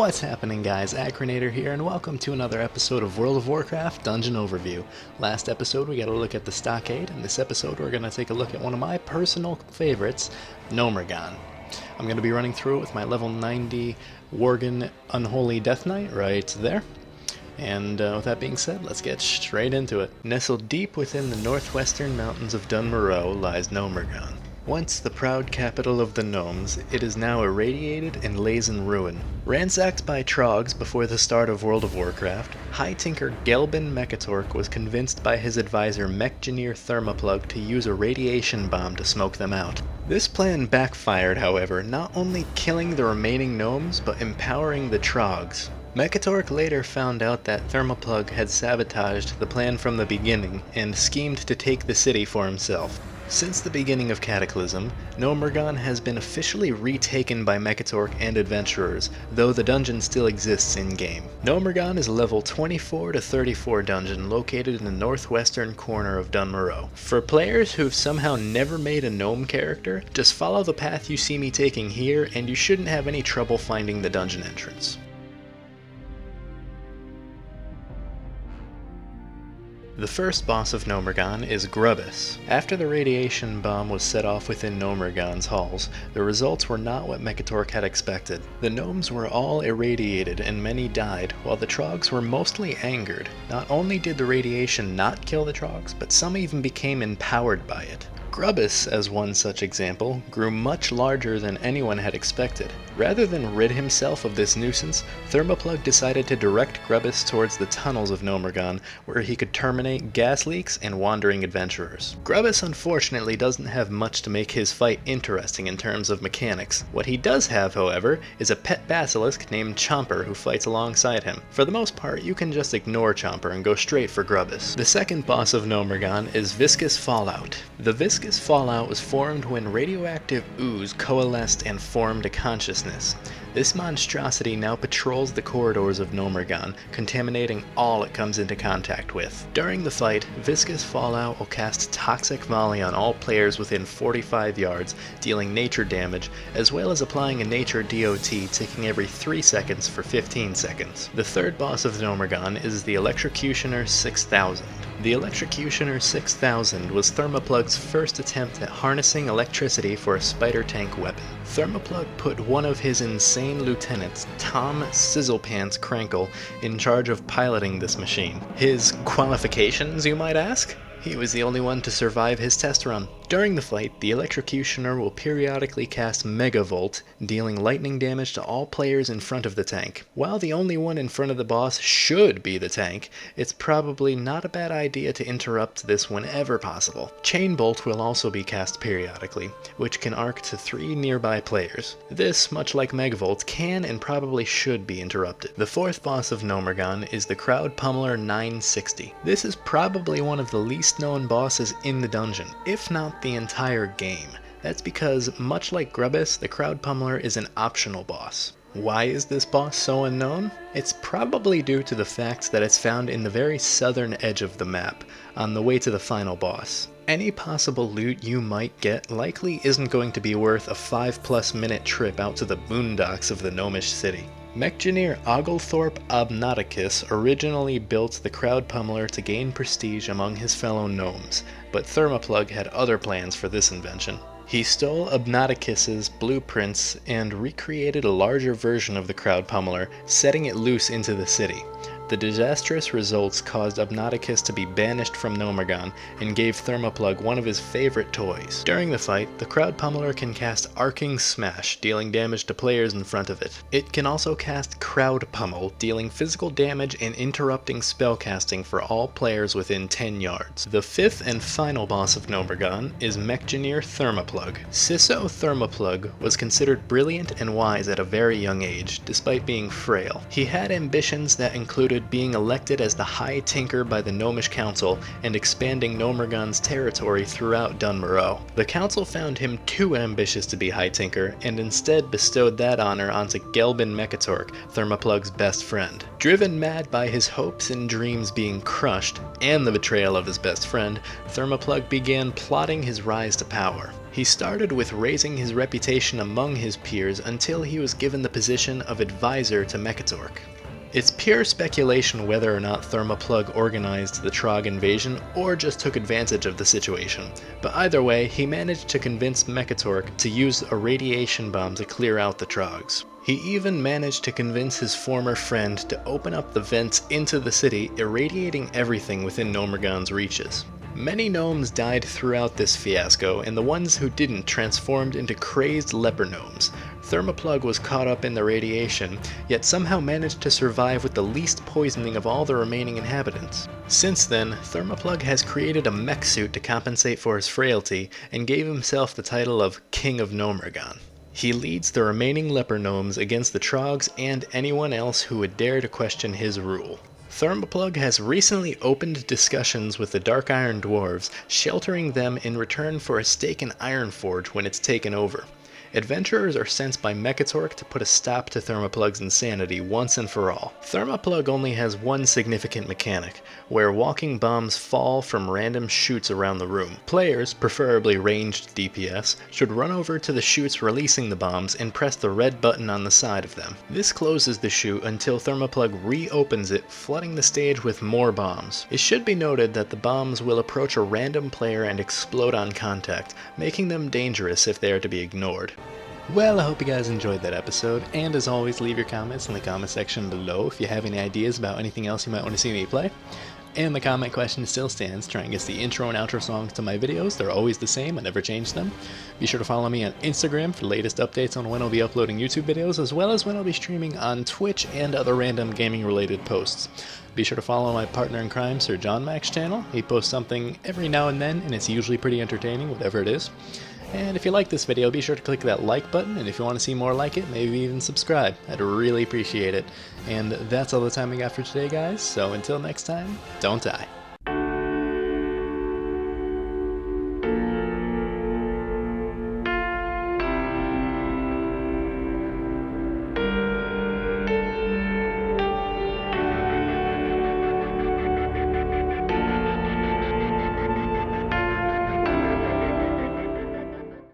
What's happening, guys? Acrinator here, and welcome to another episode of World of Warcraft Dungeon Overview. Last episode we got a look at the Stockade, and this episode we're going to take a look at one of my personal favorites, Gnomeregan. I'm going to be running through it with my level 90 Worgen Unholy Death Knight right there. And with that being said, let's get straight into it. Nestled deep within the northwestern mountains of Dunmoreau lies Gnomeregan. Once the proud capital of the gnomes, it is now irradiated and lays in ruin. Ransacked by trogs before the start of World of Warcraft, High Tinker Gelbin Mechatork was convinced by his advisor Mechgineer Thermoplug to use a radiation bomb to smoke them out. This plan backfired, however, not only killing the remaining gnomes, but empowering the trogs. Mechatork later found out that Thermoplug had sabotaged the plan from the beginning and schemed to take the city for himself. Since the beginning of Cataclysm, Gnomeregan has been officially retaken by Mechatork and adventurers, though the dungeon still exists in-game. Gnomeregan is a level 24 to 34 dungeon located in the northwestern corner of Dunmoreau. For players who've somehow never made a gnome character, just follow the path you see me taking here and you shouldn't have any trouble finding the dungeon entrance. The first boss of Gnomeregan is Grubbis. After the radiation bomb was set off within Gnomeregan's halls, the results were not what Mechatork had expected. The gnomes were all irradiated and many died, while the trogs were mostly angered. Not only did the radiation not kill the trogs, but some even became empowered by it. Grubbis, as one such example, grew much larger than anyone had expected. Rather than rid himself of this nuisance, Thermoplug decided to direct Grubbis towards the tunnels of Gnomeregan, where he could terminate gas leaks and wandering adventurers. Grubbis unfortunately doesn't have much to make his fight interesting in terms of mechanics. What he does have, however, is a pet basilisk named Chomper who fights alongside him. For the most part, you can just ignore Chomper and go straight for Grubbis. The second boss of Gnomeregan is Viscous Fallout. The Viscous Fallout was formed when radioactive ooze coalesced and formed a consciousness. This monstrosity now patrols the corridors of Gnomeregan, contaminating all it comes into contact with. During the fight, Viscous Fallout will cast Toxic Volley on all players within 45 yards, dealing nature damage, as well as applying a nature DOT ticking every 3 seconds for 15 seconds. The third boss of Gnomeregan is the Electrocutioner 6000. The Electrocutioner 6000 was Thermoplug's first attempt at harnessing electricity for a spider tank weapon. Thermoplug put one of his insane lieutenants, Tom Sizzlepants Crankle, in charge of piloting this machine. His qualifications, you might ask? He was the only one to survive his test run. During the fight, the Electrocutioner will periodically cast Megavolt, dealing lightning damage to all players in front of the tank. While the only one in front of the boss should be the tank, it's probably not a bad idea to interrupt this whenever possible. Chainbolt will also be cast periodically, which can arc to 3 nearby players. This, much like Megavolt, can and probably should be interrupted. The fourth boss of Gnomeregan is the Crowd Pummeler 960. This is probably one of the least known bosses in the dungeon, if not the entire game. That's because, much like Grubbis, the Crowd Pummeler is an optional boss. Why is this boss so unknown? It's probably due to the fact that it's found in the very southern edge of the map, on the way to the final boss. Any possible loot you might get likely isn't going to be worth a 5+ minute trip out to the boondocks of the gnomish city. Mechgineer Oglethorpe Obnauticus originally built the Crowd Pummeler to gain prestige among his fellow gnomes, but Thermoplug had other plans for this invention. He stole Obnauticus's blueprints and recreated a larger version of the Crowd Pummeler, setting it loose into the city. The disastrous results caused Obnauticus to be banished from Gnomeregan and gave Thermoplug one of his favorite toys. During the fight, the Crowd Pummeler can cast Arcing Smash, dealing damage to players in front of it. It can also cast Crowd Pummel, dealing physical damage and interrupting spellcasting for all players within 10 yards. The fifth and final boss of Gnomeregan is Mechgineer Thermoplug. Cisso Thermoplug was considered brilliant and wise at a very young age, despite being frail. He had ambitions that included included being elected as the High Tinker by the Gnomish Council and expanding Gnomeregan's territory throughout Dunmoreau. The council found him too ambitious to be High Tinker and instead bestowed that honor onto Gelbin Mechatork, Thermoplug's best friend. Driven mad by his hopes and dreams being crushed and the betrayal of his best friend, Thermoplug began plotting his rise to power. He started with raising his reputation among his peers until he was given the position of advisor to Mechatork. It's pure speculation whether or not Thermoplug organized the Trog invasion or just took advantage of the situation, but either way, he managed to convince Mechatork to use a radiation bomb to clear out the Trogs. He even managed to convince his former friend to open up the vents into the city, irradiating everything within Gnomeregan's reaches. Many gnomes died throughout this fiasco, and the ones who didn't transformed into crazed leper gnomes. Thermoplug was caught up in the radiation, yet somehow managed to survive with the least poisoning of all the remaining inhabitants. Since then, Thermoplug has created a mech suit to compensate for his frailty, and gave himself the title of King of Gnomeregan. He leads the remaining leper gnomes against the Trogs and anyone else who would dare to question his rule. Thermoplug has recently opened discussions with the Dark Iron Dwarves, sheltering them in return for a stake in Ironforge when it's taken over. Adventurers are sent by Mechatork to put a stop to Thermoplug's insanity once and for all. Thermoplug only has one significant mechanic, where walking bombs fall from random chutes around the room. Players, preferably ranged DPS, should run over to the chutes releasing the bombs and press the red button on the side of them. This closes the chute until Thermoplug reopens it, flooding the stage with more bombs. It should be noted that the bombs will approach a random player and explode on contact, making them dangerous if they are to be ignored. Well, I hope you guys enjoyed that episode, and as always, leave your comments in the comment section below if you have any ideas about anything else you might want to see me play. And the comment question still stands: try and guess the intro and outro songs to my videos. They're always the same, I never change them. Be sure to follow me on Instagram for the latest updates on when I'll be uploading YouTube videos, as well as when I'll be streaming on Twitch and other random gaming related posts. Be sure to follow my partner in crime, Sir John Mac's channel. He posts something every now and then, and it's usually pretty entertaining, whatever it is. And if you like this video, be sure to click that like button, and if you want to see more like it, maybe even subscribe. I'd really appreciate it. And that's all the time we got for today, guys, so until next time, don't die.